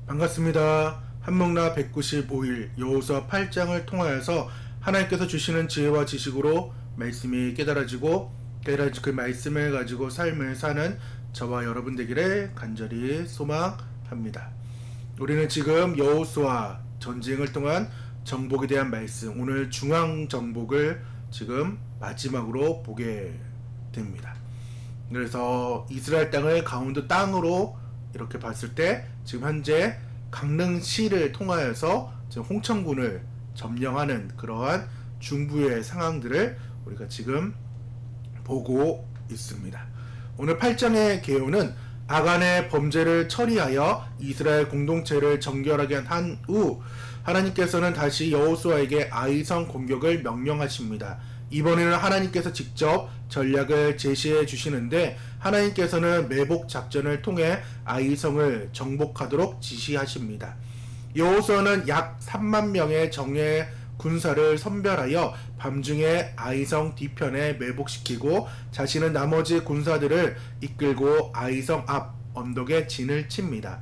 반갑습니다. 한목나 195일 여호수아 8장을 통하여서 하나님께서 주시는 지혜와 지식으로 말씀이 깨달아지고 그 말씀을 가지고 삶을 사는 저와 여러분 되기를 간절히 소망합니다. 우리는 지금 여호수아 전쟁을 통한 정복에 대한 말씀, 오늘 중앙 정복을 지금 마지막으로 보게 됩니다. 그래서 이스라엘 땅을 강원도 땅으로 이렇게 봤을 때 지금 현재 강릉시를 통하여서 지금 홍천군을 점령하는 그러한 중부의 상황들을 우리가 지금 보고 있습니다. 오늘 8장의 개요는 아간의 범죄를 처리하여 이스라엘 공동체를 정결하게 한 후 하나님께서는 다시 여호수아에게 아이성 공격을 명령하십니다. 이번에는 하나님께서 직접 전략을 제시해 주시는데 하나님께서는 매복 작전을 통해 아이성을 정복하도록 지시하십니다. 여호수아는 약 3만 명의 정예 군사를 선별하여 밤중에 아이성 뒤편에 매복시키고 자신은 나머지 군사들을 이끌고 아이성 앞 언덕에 진을 칩니다.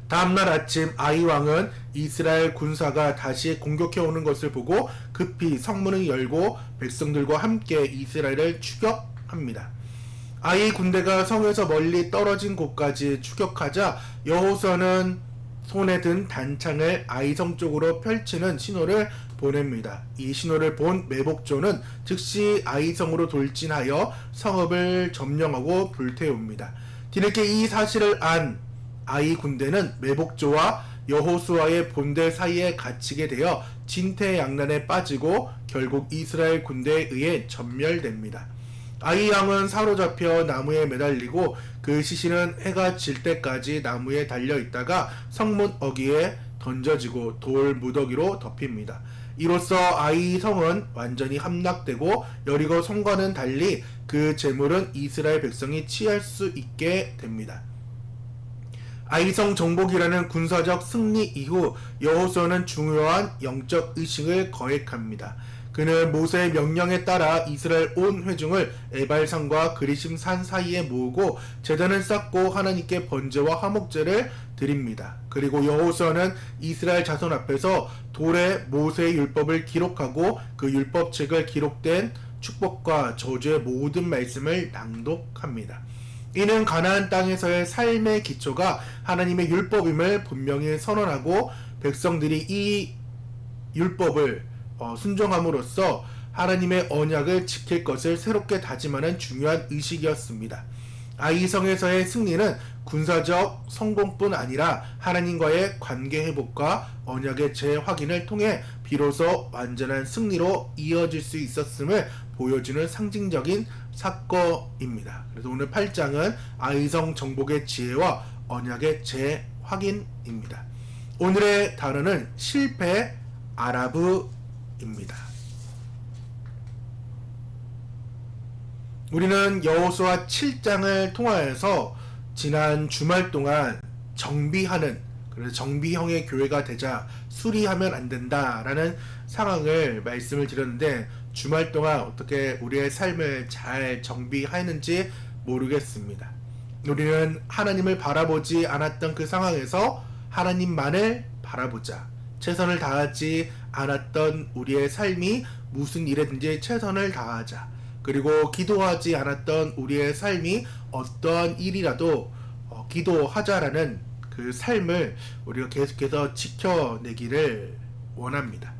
다음날 아침 아이 왕은 이스라엘 군사가 다시 공격해 오는 것을 보고 급히 성문을 열고 백성들과 함께 이스라엘을 추격합니다. 아이 군대가 성에서 멀리 떨어진 곳까지 추격하자 여호수아는 손에 든 단창을 아이성 쪽으로 펼치는 신호를 보냅니다. 이 신호를 본 매복조는 즉시 아이성으로 돌진하여 성읍을 점령하고 불태웁니다. 뒤늦게 이 사실을 안 아이 군대는 매복조와 여호수아의 본대 사이에 갇히게 되어 진퇴양난에 빠지고 결국 이스라엘 군대에 의해 전멸됩니다. 아이 왕은 사로잡혀 나무에 매달리고 그 시신은 해가 질 때까지 나무에 달려있다가 성문 어귀에 던져지고 돌 무더기로 덮입니다. 이로써 아이 성은 완전히 함락되고 여리고 성과는 달리 그 재물은 이스라엘 백성이 취할 수 있게 됩니다. 아이성 정복이라는 군사적 승리 이후 여호수아는 중요한 영적 의식을 거액합니다. 그는 모세의 명령에 따라 이스라엘 온 회중을 에발산과 그리심 산 사이에 모으고 제단을 쌓고 하나님께 번제와 화목제를 드립니다. 그리고 여호수아는 이스라엘 자손 앞에서 돌에 모세의 율법을 기록하고 그 율법책을 기록된 축복과 저주의 모든 말씀을 낭독합니다. 이는 가나안 땅에서의 삶의 기초가 하나님의 율법임을 분명히 선언하고 백성들이 이 율법을 순종함으로써 하나님의 언약을 지킬 것을 새롭게 다짐하는 중요한 의식이었습니다. 아이성에서의 승리는 군사적 성공뿐 아니라 하나님과의 관계 회복과 언약의 재확인을 통해 비로소 완전한 승리로 이어질 수 있었음을 보여주는 상징적인 사건입니다. 그래서 오늘 8장은 아이성 정복의 지혜와 언약의 재확인입니다. 오늘의 단어는 실패 아라브입니다. 우리는 여호수아 7장을 통하여서 지난 주말 동안 정비하는, 그래서 정비형의 교회가 되자 수리하면 안 된다라는 상황을 말씀을 드렸는데 주말 동안 어떻게 우리의 삶을 잘 정비했는지 모르겠습니다. 우리는 하나님을 바라보지 않았던 그 상황에서 하나님만을 바라보자. 최선을 다하지 않았던 우리의 삶이 무슨 일에든지 최선을 다하자. 그리고 기도하지 않았던 우리의 삶이 어떠한 일이라도 기도하자라는 그 삶을 우리가 계속해서 지켜내기를 원합니다.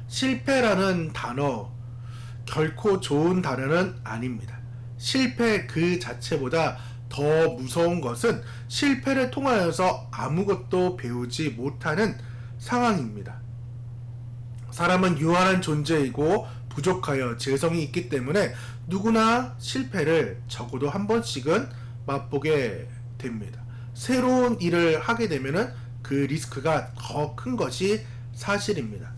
실패라는 단어 결코 좋은 단어는 아닙니다. 실패 그 자체보다 더 무서운 것은 실패를 통하여서 아무것도 배우지 못하는 상황입니다. 사람은 유한한 존재이고 부족하여 재성이 있기 때문에 누구나 실패를 적어도 한 번씩은 맛보게 됩니다. 새로운 일을 하게 되면은 그 리스크가 더 큰 것이 사실입니다.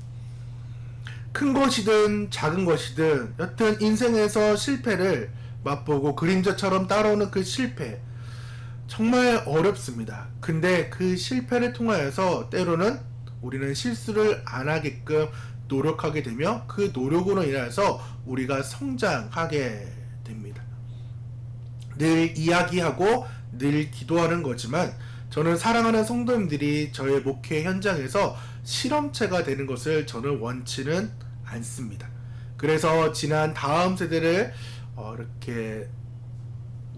큰 것이든 작은 것이든 여튼 인생에서 실패를 맛보고 그림자처럼 따라오는 그 실패 정말 어렵습니다. 근데 그 실패를 통하여서 때로는 우리는 실수를 안 하게끔 노력하게 되며 그 노력으로 인해서 우리가 성장하게 됩니다. 늘 이야기하고 늘 기도하는 거지만 저는 사랑하는 성도님들이 저의 목회 현장에서 실험체가 되는 것을 저는 원치는 않습니다. 그래서 지난 다음 세대를 이렇게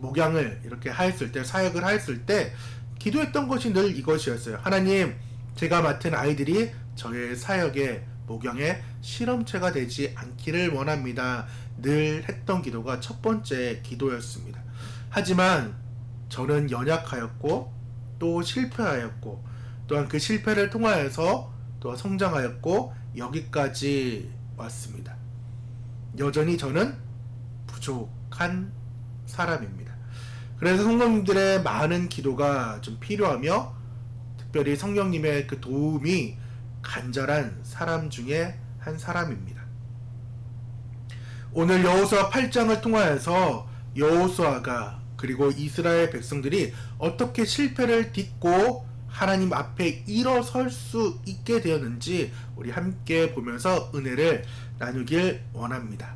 목양을 이렇게 하였을 때, 사역을 하였을 때 기도했던 것이 늘 이것이었어요. 하나님, 제가 맡은 아이들이 저의 사역의 목양의 실험체가 되지 않기를 원합니다. 늘 했던 기도가 첫 번째 기도였습니다. 하지만 저는 연약하였고 또 실패하였고 또한 그 실패를 통하여서 또 성장하였고 여기까지 왔습니다. 여전히 저는 부족한 사람입니다. 그래서 성도님들의 많은 기도가 좀 필요하며 특별히 성령님의 그 도움이 간절한 사람 중에 한 사람입니다. 오늘 여호수아 8장을 통하여서 여호수아가 그리고 이스라엘 백성들이 어떻게 실패를 딛고 하나님 앞에 일어설 수 있게 되었는지 우리 함께 보면서 은혜를 나누길 원합니다.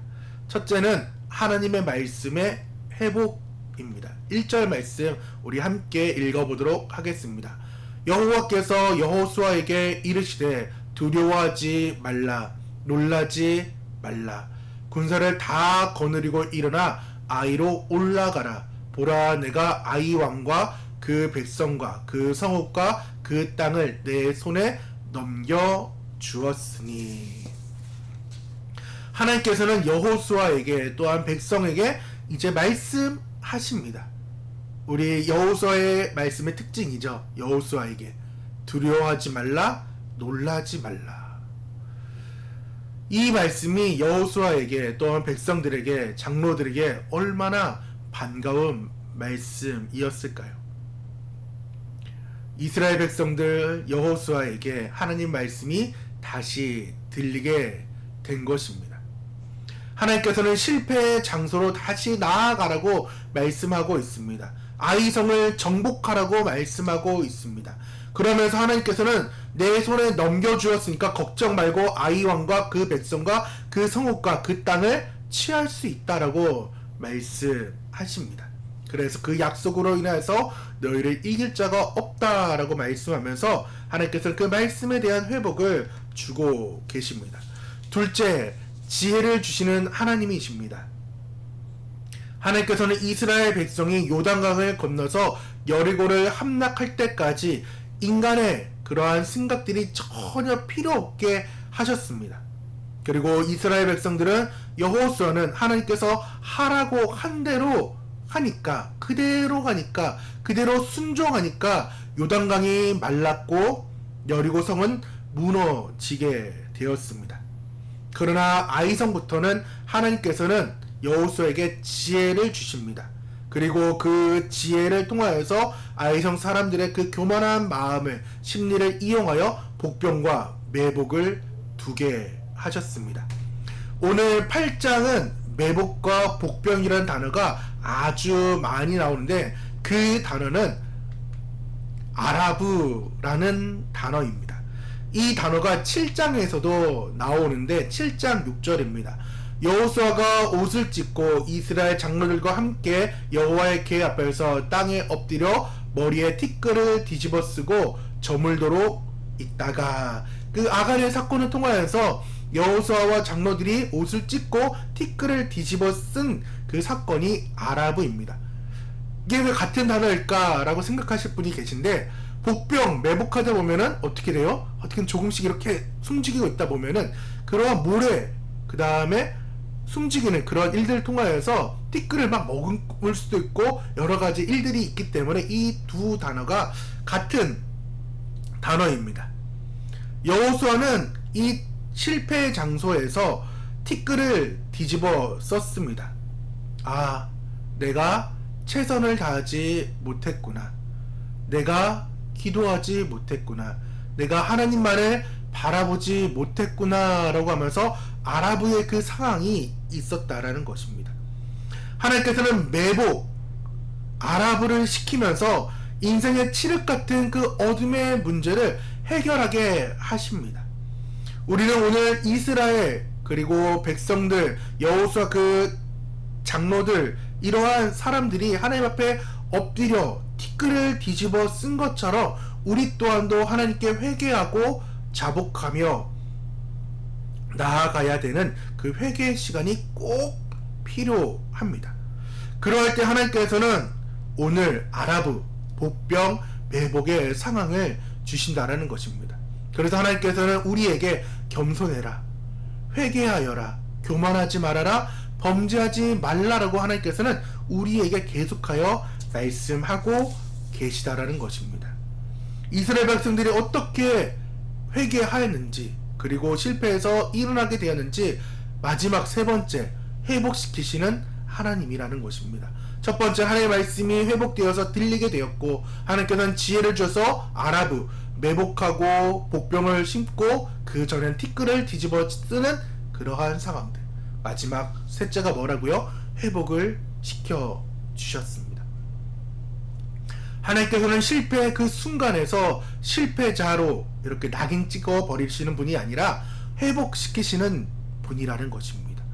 첫째는 하나님의 말씀의 회복입니다. 1절 말씀 우리 함께 읽어보도록 하겠습니다. 여호와께서 여호수아에게 이르시되 두려워하지 말라, 놀라지 말라. 군사를 다 거느리고 일어나 아이로 올라가라. 보라, 내가 아이 왕과 그 백성과 그 성읍과 그 땅을 내 손에 넘겨 주었으니. 하나님께서는 여호수아에게 또한 백성에게 이제 말씀하십니다. 우리 여호수아의 말씀의 특징이죠. 여호수아에게 두려워하지 말라, 놀라지 말라. 이 말씀이 여호수아에게 또한 백성들에게, 장로들에게 얼마나 반가운 말씀이었을까요? 이스라엘 백성들 여호수아에게 하나님 말씀이 다시 들리게 된 것입니다. 하나님께서는 실패의 장소로 다시 나아가라고 말씀하고 있습니다. 아이성을 정복하라고 말씀하고 있습니다. 그러면서 하나님께서는 내 손에 넘겨주었으니까 걱정 말고 아이 왕과 그 백성과 그 성읍과 그 땅을 취할 수 있다라고 말씀하십니다. 그래서 그 약속으로 인해서 너희를 이길 자가 없다라고 말씀하면서 하나님께서는 그 말씀에 대한 회복을 주고 계십니다. 둘째, 지혜를 주시는 하나님이십니다. 하나님께서는 이스라엘 백성이 요단강을 건너서 여리고를 함락할 때까지 인간의 그러한 생각들이 전혀 필요 없게 하셨습니다. 그리고 이스라엘 백성들은 여호수아는 하나님께서 하라고 한 대로 하니까, 그대로 가니까, 그대로 순종하니까 요단강이 말랐고 여리고 성은 무너지게 되었습니다. 그러나 아이성부터는 하나님께서는 여호수아에게 지혜를 주십니다. 그리고 그 지혜를 통하여서 아이성 사람들의 그 교만한 마음을, 심리를 이용하여 복병과 매복을 두게 하셨습니다. 오늘 8장은 매복과 복병이라는 단어가 아주 많이 나오는데 그 단어는 아라브라는 단어입니다. 이 단어가 7장에서도 나오는데 7장 6절입니다. 여호수아가 옷을 찢고 이스라엘 장로들과 함께 여호와의 궤 앞에서 땅에 엎드려 머리에 티끌을 뒤집어 쓰고 저물도록 있다가, 그 아가리의 사건을 통하여서 여호수아와 장로들이 옷을 찢고 티끌을 뒤집어 쓴 그 사건이 아라브입니다. 이게 왜 같은 단어일까 라고 생각하실 분이 계신데, 복병, 매복하다 보면은 어떻게 돼요? 어떻게 조금씩 이렇게 숨지기고 있다 보면은 그러한 모래, 그 다음에 숨지기는 그런 일들을 통하여서 티끌을 막 먹을 수도 있고 여러 가지 일들이 있기 때문에 이 두 단어가 같은 단어입니다. 여호수아는 이 실패의 장소에서 티끌을 뒤집어 썼습니다. 아, 내가 최선을 다하지 못했구나. 내가 기도하지 못했구나. 내가 하나님만을 바라보지 못했구나 라고 하면서 아라브의 그 상황이 있었다라는 것입니다. 하나님께서는 매복, 아라브를 시키면서 인생의 칠흑 같은 그 어둠의 문제를 해결하게 하십니다. 우리는 오늘 이스라엘 그리고 백성들, 여호수아 그 장로들, 이러한 사람들이 하나님 앞에 엎드려 티끌을 뒤집어 쓴 것처럼 우리 또한도 하나님께 회개하고 자복하며 나아가야 되는 그 회개의 시간이 꼭 필요합니다. 그럴 때 하나님께서는 오늘 아라브 복병 매복의 상황을 주신다라는 것입니다. 그래서 하나님께서는 우리에게 겸손해라, 회개하여라, 교만하지 말아라, 범죄하지 말라라고 하나님께서는 우리에게 계속하여 말씀하고 계시다라는 것입니다. 이스라엘 백성들이 어떻게 회개하였는지, 그리고 실패해서 일어나게 되었는지 마지막 세 번째, 회복시키시는 하나님이라는 것입니다. 첫 번째, 하나님의 말씀이 회복되어서 들리게 되었고 하나님께서는 지혜를 줘서 아라브 매복하고 복병을 신고 그 전엔 티끌을 뒤집어 쓰는 그러한 상황들. 마지막 셋째가 뭐라고요? 회복을 시켜 주셨습니다. 하나님께서는 실패의 그 순간에서 실패자로 이렇게 낙인 찍어 버리시는 분이 아니라 회복시키시는 분이라는 것입니다.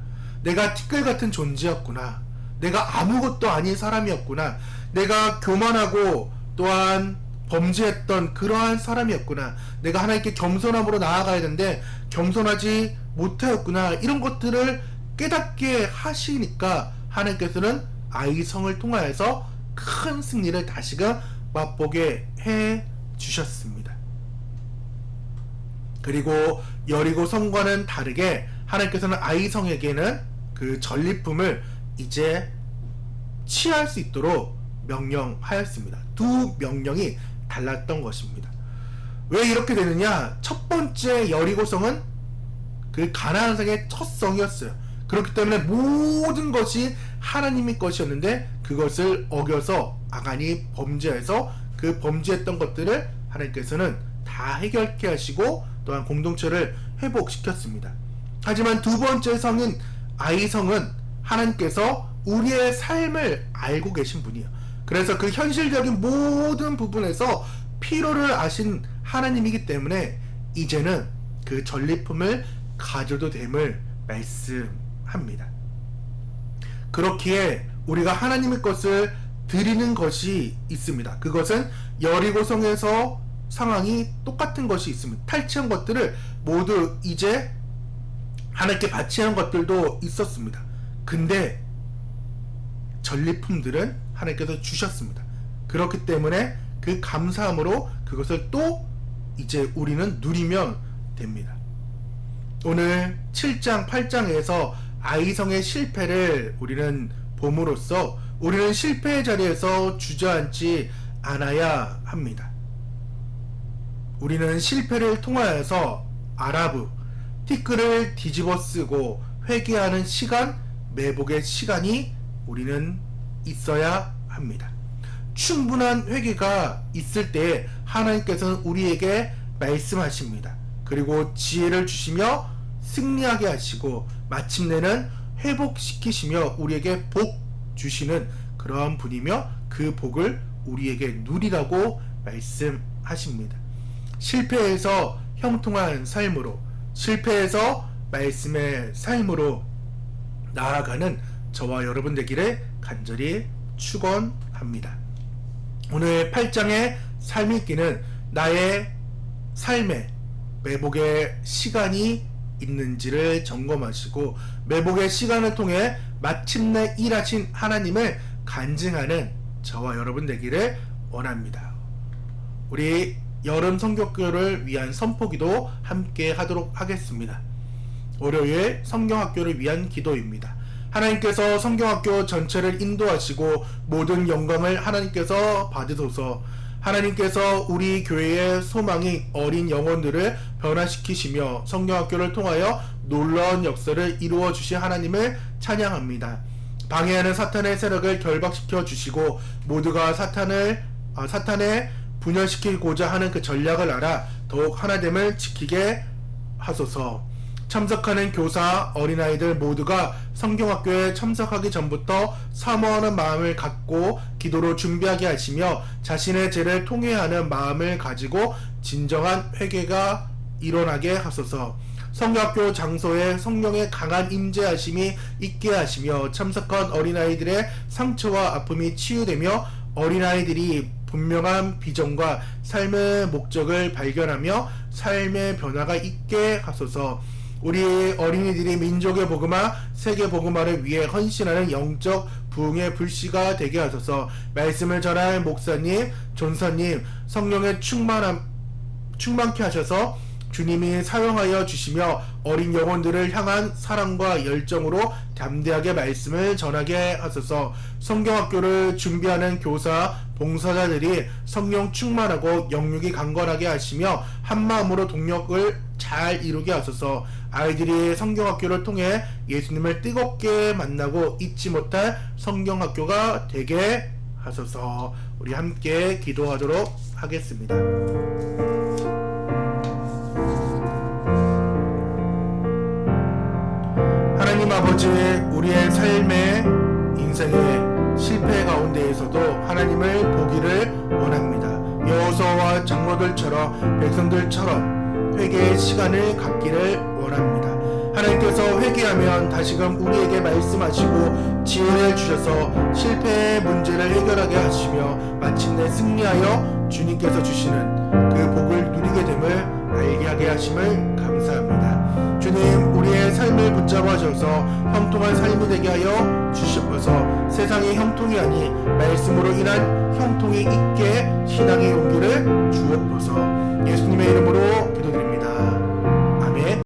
내가 티끌 같은 존재였구나, 내가 아무것도 아닌 사람이었구나, 내가 교만하고 또한 범죄했던 그러한 사람이었구나, 내가 하나님께 겸손함으로 나아가야 되는데 겸손하지 못하였구나, 이런 것들을 깨닫게 하시니까 하나님께서는 아이성을 통하여서 큰 승리를 다시금 맛보게 해 주셨습니다. 그리고 여리고 성과는 다르게 하나님께서는 아이성에게는 그 전리품을 이제 취할 수 있도록 명령하였습니다. 두 명령이 달랐던 것입니다. 왜 이렇게 되느냐? 첫 번째 여리고성은 그 가나안 성의 첫 성이었어요. 그렇기 때문에 모든 것이 하나님의 것이었는데 그것을 어겨서 아간이 범죄해서 그 범죄했던 것들을 하나님께서는 다 해결케 하시고 또한 공동체를 회복시켰습니다. 하지만 두 번째 성인 아이성은 하나님께서 우리의 삶을 알고 계신 분이에요. 그래서 그 현실적인 모든 부분에서 필요를 아신 하나님이기 때문에 이제는 그 전리품을 가져도 됨을 말씀합니다. 그렇기에 우리가 하나님의 것을 드리는 것이 있습니다. 그것은 여리고성에서 상황이 똑같은 것이 있습니다. 탈취한 것들을 모두 이제 하나님께 바치한 것들도 있었습니다. 근데 전리품들은 하나님께서 주셨습니다. 그렇기 때문에 그 감사함으로 그것을 또 이제 우리는 누리면 됩니다. 오늘 7장 8장에서 아이성의 실패를 우리는 봄으로써 우리는 실패의 자리에서 주저앉지 않아야 합니다. 우리는 실패를 통하여서 아라브 티끌을 뒤집어 쓰고 회개하는 시간, 매복의 시간이 우리는 있어야 합니다. 충분한 회개가 있을 때 하나님께서는 우리에게 말씀하십니다. 그리고 지혜를 주시며 승리하게 하시고 마침내는 회복시키시며 우리에게 복 주시는 그러한 분이며 그 복을 우리에게 누리라고 말씀하십니다. 실패해서 형통한 삶으로, 실패해서 말씀의 삶으로 나아가는 저와 여러분 되기를 간절히 축원합니다. 오늘 8장의 삶 읽기는 나의 삶에 매복의 시간이 있는지를 점검하시고 매복의 시간을 통해 마침내 일하신 하나님을 간증하는 저와 여러분 되기를 원합니다. 우리 여름 성경학교를 위한 선포기도 함께 하도록 하겠습니다. 월요일 성경학교를 위한 기도입니다. 하나님께서 성경학교 전체를 인도하시고 모든 영광을 하나님께서 받으소서. 하나님께서 우리 교회의 소망인 어린 영혼들을 변화시키시며 성경학교를 통하여 놀라운 역사를 이루어 주신 하나님을 찬양합니다. 방해하는 사탄의 세력을 결박시켜 주시고 모두가 사탄에 분열시키고자 하는 그 전략을 알아 더욱 하나됨을 지키게 하소서. 참석하는 교사, 어린아이들 모두가 성경학교에 참석하기 전부터 사모하는 마음을 갖고 기도로 준비하게 하시며 자신의 죄를 통회하는 마음을 가지고 진정한 회개가 일어나게 하소서. 성경학교 장소에 성령의 강한 임재하심이 있게 하시며 참석한 어린아이들의 상처와 아픔이 치유되며 어린아이들이 분명한 비전과 삶의 목적을 발견하며 삶의 변화가 있게 하소서. 우리 어린이들이 민족의 복음화, 세계 복음화를 위해 헌신하는 영적 부흥의 불씨가 되게 하소서. 말씀을 전할 목사님, 전사님, 성령의 충만케 하셔서 주님이 사용하여 주시며 어린 영혼들을 향한 사랑과 열정으로 담대하게 말씀을 전하게 하소서. 성경학교를 준비하는 교사, 봉사자들이 성령 충만하고 영육이 강건하게 하시며 한마음으로 동력을 잘 이루게 하소서. 아이들이 성경학교를 통해 예수님을 뜨겁게 만나고 잊지 못할 성경학교가 되게 하소서. 우리 함께 기도하도록 하겠습니다. 하나님 아버지, 우리의 삶의 인생의 실패 가운데에서도 하나님을 보기를 원합니다. 여호수아와 장로들처럼 백성들처럼 회개의 시간을 갖기를 원합니다. 하나님께서 회개하면 다시금 우리에게 말씀하시고 지혜를 주셔서 실패의 문제를 해결하게 하시며 마침내 승리하여 주님께서 주시는 그 복을 누리게 됨을 알게 하게 하심을 감사합니다. 주님, 우리의 삶을 붙잡아 주셔서 형통한 삶이 되게 하여 주시옵소서. 세상의 형통이 아니 말씀으로 인한 형통이 있게 신앙의 용기를 주옵소서. 예수님의 이름으로